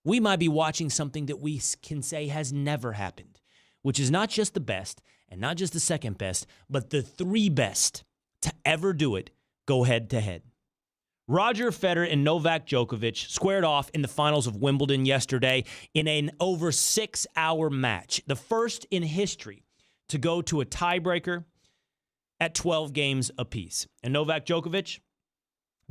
we might be watching something that we can say has never happened, which is not just the best and not just the second best, but the three best to ever do it go head-to-head. Roger Federer and Novak Djokovic squared off in the finals of Wimbledon yesterday in an over 6-hour match, the first in history to go to a tiebreaker at 12 games apiece. And Novak Djokovic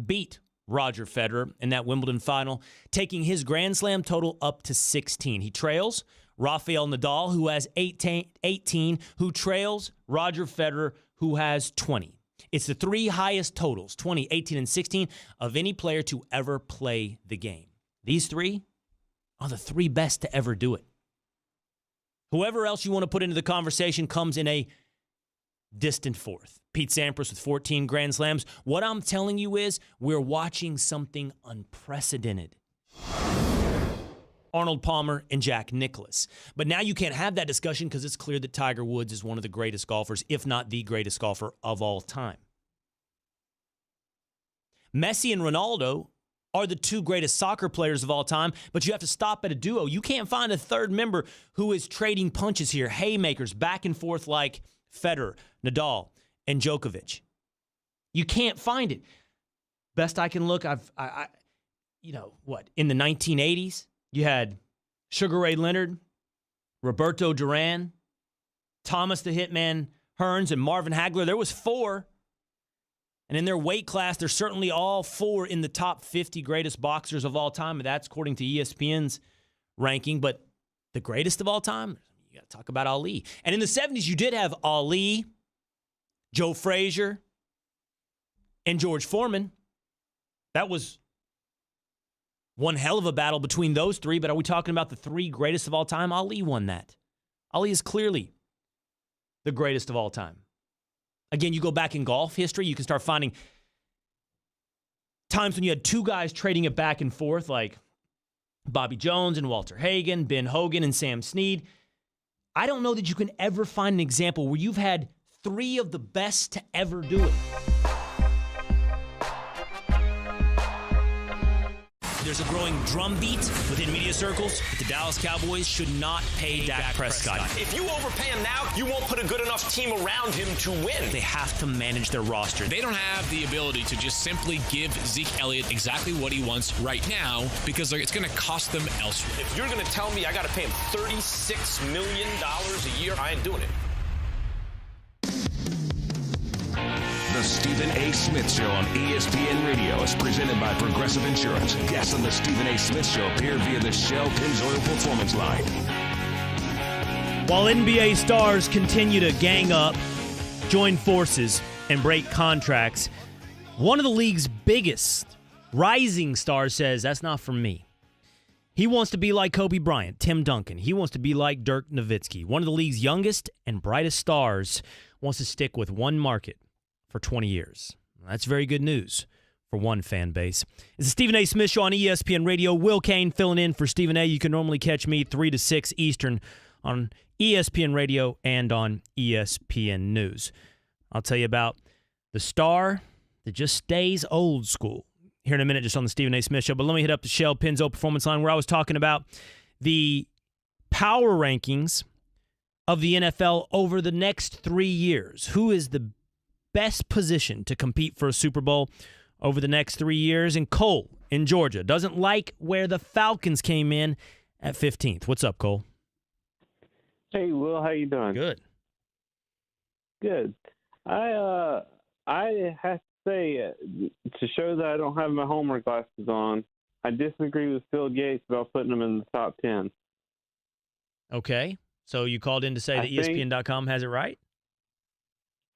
beat Roger Federer in that Wimbledon final, taking his Grand Slam total up to 16. He trails Rafael Nadal, who has 18, who trails Roger Federer, who has 20. It's the three highest totals, 20, 18, and 16, of any player to ever play the game. These three are the three best to ever do it. Whoever else you want to put into the conversation comes in a distant fourth. Pete Sampras with 14 Grand Slams. What I'm telling you is we're watching something unprecedented. Arnold Palmer and Jack Nicklaus. But now you can't have that discussion because it's clear that Tiger Woods is one of the greatest golfers, if not the greatest golfer of all time. Messi and Ronaldo are the two greatest soccer players of all time, but you have to stop at a duo. You can't find a third member who is trading punches here, haymakers, back and forth like Federer, Nadal, and Djokovic. You can't find it. Best I can look, in the 1980s, you had Sugar Ray Leonard, Roberto Duran, Thomas the Hitman Hearns, and Marvin Hagler. There was four. And in their weight class, they're certainly all four in the top 50 greatest boxers of all time. And that's according to ESPN's ranking. But the greatest of all time, you got to talk about Ali. And in the 70s, you did have Ali, Joe Frazier, and George Foreman. That was one hell of a battle between those three, but are we talking about the three greatest of all time? Ali won that. Ali is clearly the greatest of all time. Again, you go back in golf history, you can start finding times when you had two guys trading it back and forth, like Bobby Jones and Walter Hagen, Ben Hogan and Sam Snead. I don't know that you can ever find an example where you've had three of the best to ever do it. There's a growing drumbeat within media circles that the Dallas Cowboys should not pay Dak Prescott. If you overpay him now, you won't put a good enough team around him to win. They have to manage their roster. They don't have the ability to just simply give Zeke Elliott exactly what he wants right now because it's going to cost them elsewhere. If you're going to tell me I got to pay him $36 million a year, I ain't doing it. The Stephen A. Smith Show on ESPN Radio is presented by Progressive Insurance. Guests on the Stephen A. Smith Show appear via the Shell Pennzoil Performance Line. While NBA stars continue to gang up, join forces, and break contracts, one of the league's biggest rising stars says, that's not for me. He wants to be like Kobe Bryant, Tim Duncan. He wants to be like Dirk Nowitzki. One of the league's youngest and brightest stars wants to stick with one market for 20 years. That's very good news for one fan base. It's the Stephen A. Smith Show on ESPN Radio. Will Kane filling in for Stephen A. You can normally catch me 3 to 6 Eastern on ESPN Radio and on ESPN News. I'll tell you about the star that just stays old school here in a minute just on the Stephen A. Smith Show. But let me hit up the Shell Pennzoil Performance Line where I was talking about the power rankings of the NFL over the next 3 years. Who is the best position to compete for a Super Bowl over the next 3 years? And Cole in Georgia doesn't like where the Falcons came in at 15th. What's up, Cole? Hey, Will, how you doing? Good. Good. I have to say, to show that I don't have my homework glasses on, I disagree with Phil Gates about putting them in the top 10. Okay. So you called in to say that ESPN.com has it right?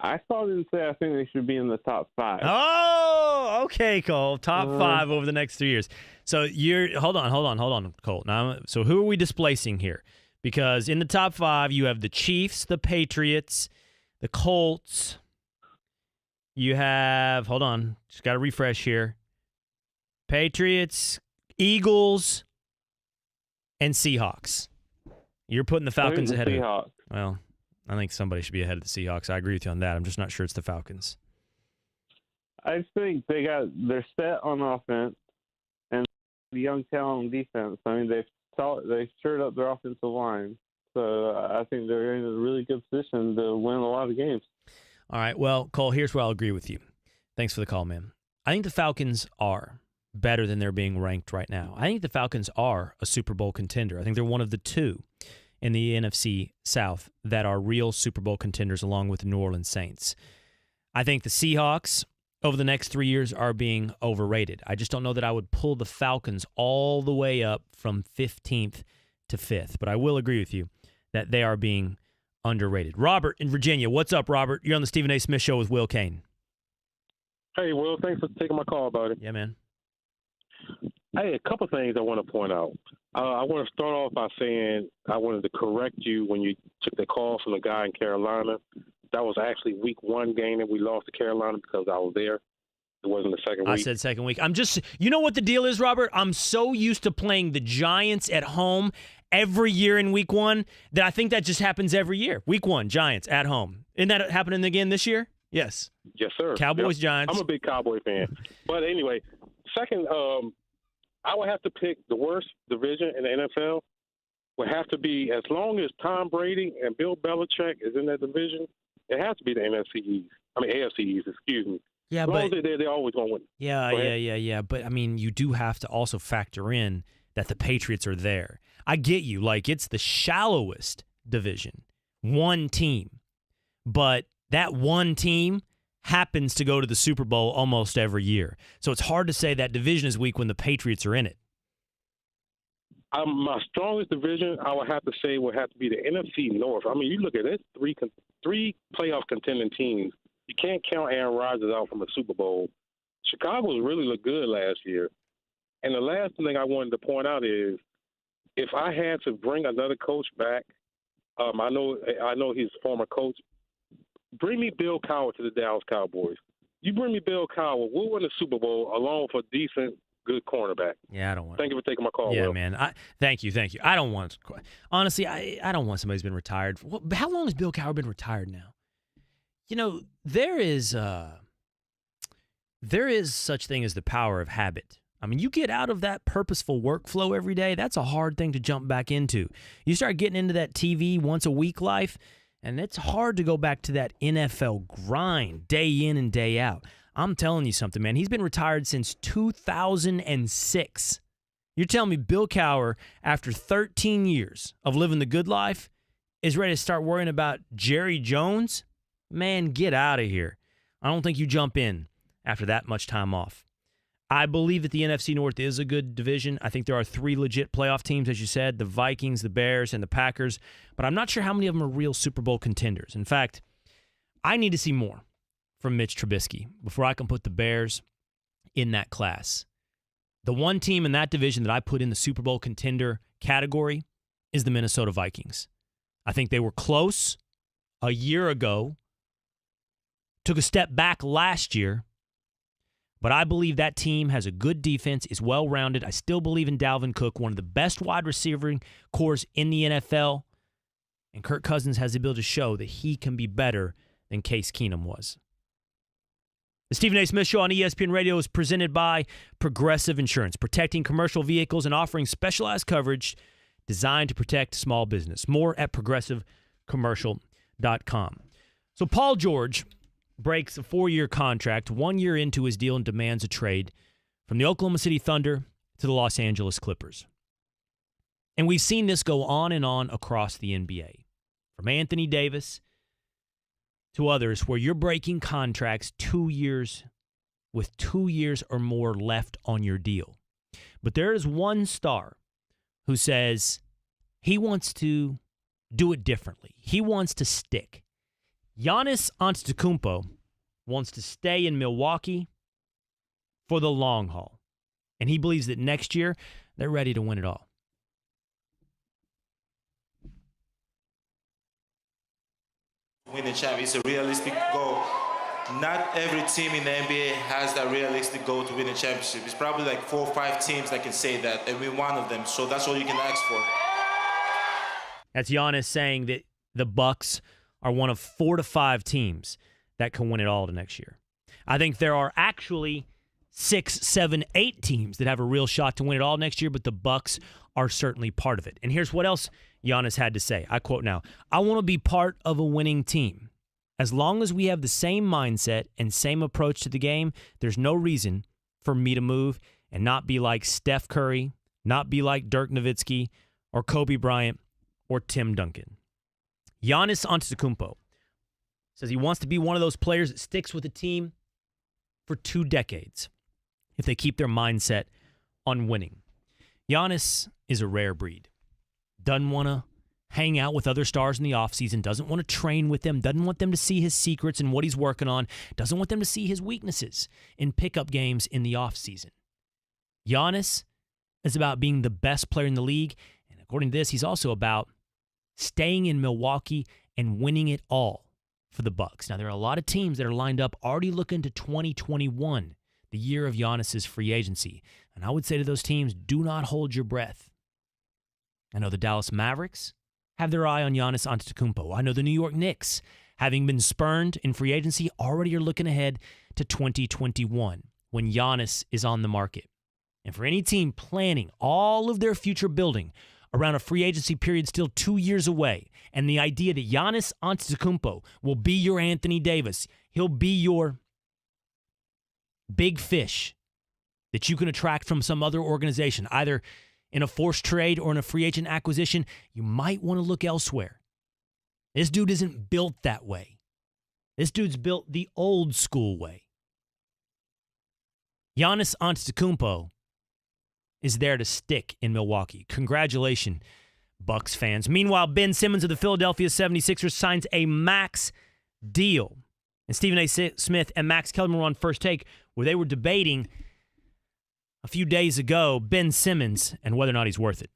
I called in to say I think they should be in the top 5. Oh, okay, Cole. Top 5 over the next 3 years. So you're hold on, Cole. Now, so who are we displacing here? Because in the top 5, you have the Chiefs, the Patriots, the Colts. You have just got to refresh here. Patriots, Eagles, and Seahawks. You're putting the Falcons ahead of Seahawks. Well, I think somebody should be ahead of the Seahawks. I agree with you on that. I'm just not sure it's the Falcons. I think they're set on offense, and young talent on defense. I mean, they stirred up their offensive line. So I think they're in a really good position to win a lot of games. All right. Well, Cole, here's where I'll agree with you. Thanks for the call, man. I think the Falcons are better than they're being ranked right now. I think the Falcons are a Super Bowl contender. I think they're one of the two in the NFC South that are real Super Bowl contenders along with the New Orleans Saints. I think the Seahawks over the next 3 years are being overrated. I just don't know that I would pull the Falcons all the way up from 15th to 5th, but I will agree with you that they are being underrated. Robert in Virginia. What's up, Robert? You're on the Stephen A. Smith Show with Will Kane. Hey, Will, thanks for taking my call about it. Yeah, man. Hey, a couple things I want to point out. I want to start off by saying I wanted to correct you when you took the call from the guy in Carolina. That was actually week 1 game that we lost to Carolina because I was there. It wasn't the second week. I said second week. You know what the deal is, Robert? I'm so used to playing the Giants at home every year in week 1 that I think that just happens every year. Week 1, Giants at home. Isn't that happening again this year? Yes. Yes, sir. Cowboys, yep. Giants. I'm a big Cowboy fan. But anyway, second, I would have to pick the worst division in the NFL. Would have to be, as long as Tom Brady and Bill Belichick is in that division, it has to be the AFC East, excuse me. Yeah, as long as they're always going to win. Yeah. But, I mean, you do have to also factor in that the Patriots are there. I get you. Like, it's the shallowest division. One team. But that one team happens to go to the Super Bowl almost every year. So it's hard to say that division is weak when the Patriots are in it. My strongest division, I would have to say, would have to be the NFC North. I mean, you look at it, three playoff contending teams. You can't count Aaron Rodgers out from a Super Bowl. Chicago's really looked good last year. And the last thing I wanted to point out is, if I had to bring another coach back, I know he's a former coach. Bring me Bill Cowher to the Dallas Cowboys. You bring me Bill Cowher, we'll win the Super Bowl along with a decent, good cornerback. Yeah, I don't want. Thank you for taking my call. Yeah, Will. man. Thank you. I don't want. Honestly, I don't want somebody who's been retired. How long has Bill Cowher been retired now? You know, there is such thing as the power of habit. I mean, you get out of that purposeful workflow every day, that's a hard thing to jump back into. You start getting into that TV once a week life, and it's hard to go back to that NFL grind day in and day out. I'm telling you something, man. He's been retired since 2006. You're telling me Bill Cowher, after 13 years of living the good life, is ready to start worrying about Jerry Jones? Man, get out of here. I don't think you jump in after that much time off. I believe that the NFC North is a good division. I think there are 3 legit playoff teams, as you said, the Vikings, the Bears, and the Packers. But I'm not sure how many of them are real Super Bowl contenders. In fact, I need to see more from Mitch Trubisky before I can put the Bears in that class. The one team in that division that I put in the Super Bowl contender category is the Minnesota Vikings. I think they were close a year ago, took a step back last year, but I believe that team has a good defense, is well-rounded. I still believe in Dalvin Cook, one of the best wide receiving cores in the NFL, and Kirk Cousins has the ability to show that he can be better than Case Keenum was. The Stephen A. Smith Show on ESPN Radio is presented by Progressive Insurance, protecting commercial vehicles and offering specialized coverage designed to protect small business. More at progressivecommercial.com. So Paul George breaks a 4-year contract 1 year into his deal and demands a trade from the Oklahoma City Thunder to the Los Angeles Clippers. And we've seen this go on and on across the NBA, from Anthony Davis to others, where you're breaking contracts 2 years with 2 years or more left on your deal. But there is one star who says he wants to do it differently. He wants to stick. Giannis Antetokounmpo wants to stay in Milwaukee for the long haul. And he believes that next year they're ready to win it all. Win the champ is a realistic goal. Not every team in the NBA has that realistic goal to win a championship. It's probably like 4 or 5 teams that can say that, and we're one of them. So that's all you can ask for. That's Giannis saying that the Bucks are one of 4 to 5 teams that can win it all to next year. I think there are actually 6, 7, 8 teams that have a real shot to win it all next year, but the Bucks are certainly part of it. And here's what else Giannis had to say. I quote now, "I want to be part of a winning team. As long as we have the same mindset and same approach to the game, there's no reason for me to move and not be like Steph Curry, not be like Dirk Nowitzki or Kobe Bryant or Tim Duncan." Giannis Antetokounmpo says he wants to be one of those players that sticks with a team for 2 decades if they keep their mindset on winning. Giannis is a rare breed. Doesn't want to hang out with other stars in the offseason, doesn't want to train with them, doesn't want them to see his secrets and what he's working on, doesn't want them to see his weaknesses in pickup games in the offseason. Giannis is about being the best player in the league, and according to this, he's also about staying in Milwaukee and winning it all for the Bucks. Now, there are a lot of teams that are lined up already looking to 2021, the year of Giannis's free agency. And I would say to those teams, do not hold your breath. I know the Dallas Mavericks have their eye on Giannis Antetokounmpo. I know the New York Knicks, having been spurned in free agency, already are looking ahead to 2021 when Giannis is on the market. And for any team planning all of their future building around a free agency period still 2 years away, and the idea that Giannis Antetokounmpo will be your Anthony Davis, he'll be your big fish that you can attract from some other organization, either in a forced trade or in a free agent acquisition, you might want to look elsewhere. This dude isn't built that way. This dude's built the old school way. Giannis Antetokounmpo is there to stick in Milwaukee. Congratulations, Bucks fans. Meanwhile, Ben Simmons of the Philadelphia 76ers signs a max deal. And Stephen A. Smith and Max Kellerman were on First Take, where they were debating a few days ago Ben Simmons and whether or not he's worth it.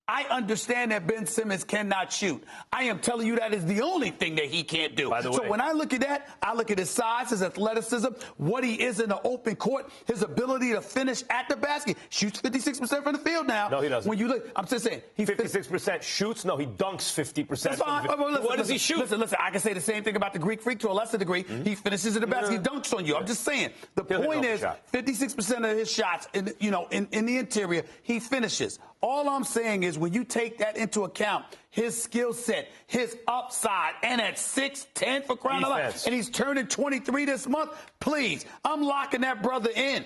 I understand that Ben Simmons cannot shoot. I am telling you that is the only thing that he can't do. So when I look at that, I look at his size, his athleticism, what he is in the open court, his ability to finish at the basket. Shoots 56% from the field now. No, he doesn't. When you look, I'm just saying. He 56% shoots? No, he dunks 50%. That's fine. What does he shoot? Listen, I can say the same thing about the Greek Freak to a lesser degree. Mm-hmm. He finishes at the basket. He dunks on you. I'm just saying. The point is, 56% of his shots, in the interior, he finishes. All I'm saying is when you take that into account, his skill set, his upside, and at 6'10" for crying out loud, and he's turning 23 this month, please, I'm locking that brother in.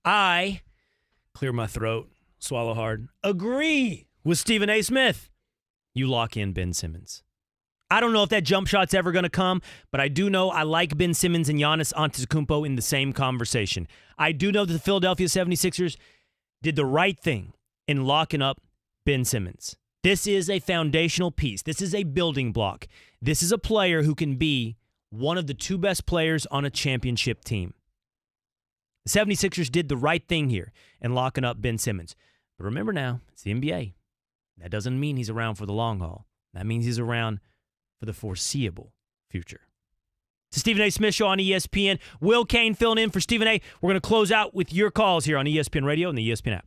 I, clear my throat, swallow hard, agree with Stephen A. Smith. You lock in Ben Simmons. I don't know if that jump shot's ever going to come, but I do know I like Ben Simmons and Giannis Antetokounmpo in the same conversation. I do know that the Philadelphia 76ers did the right thing in locking up Ben Simmons. This is a foundational piece. This is a building block. This is a player who can be one of the 2 best players on a championship team. The 76ers did the right thing here in locking up Ben Simmons. But remember now, it's the NBA. That doesn't mean he's around for the long haul. That means he's around for the foreseeable future. It's the Stephen A. Smith Show on ESPN. Will Kane filling in for Stephen A. We're going to close out with your calls here on ESPN Radio and the ESPN app.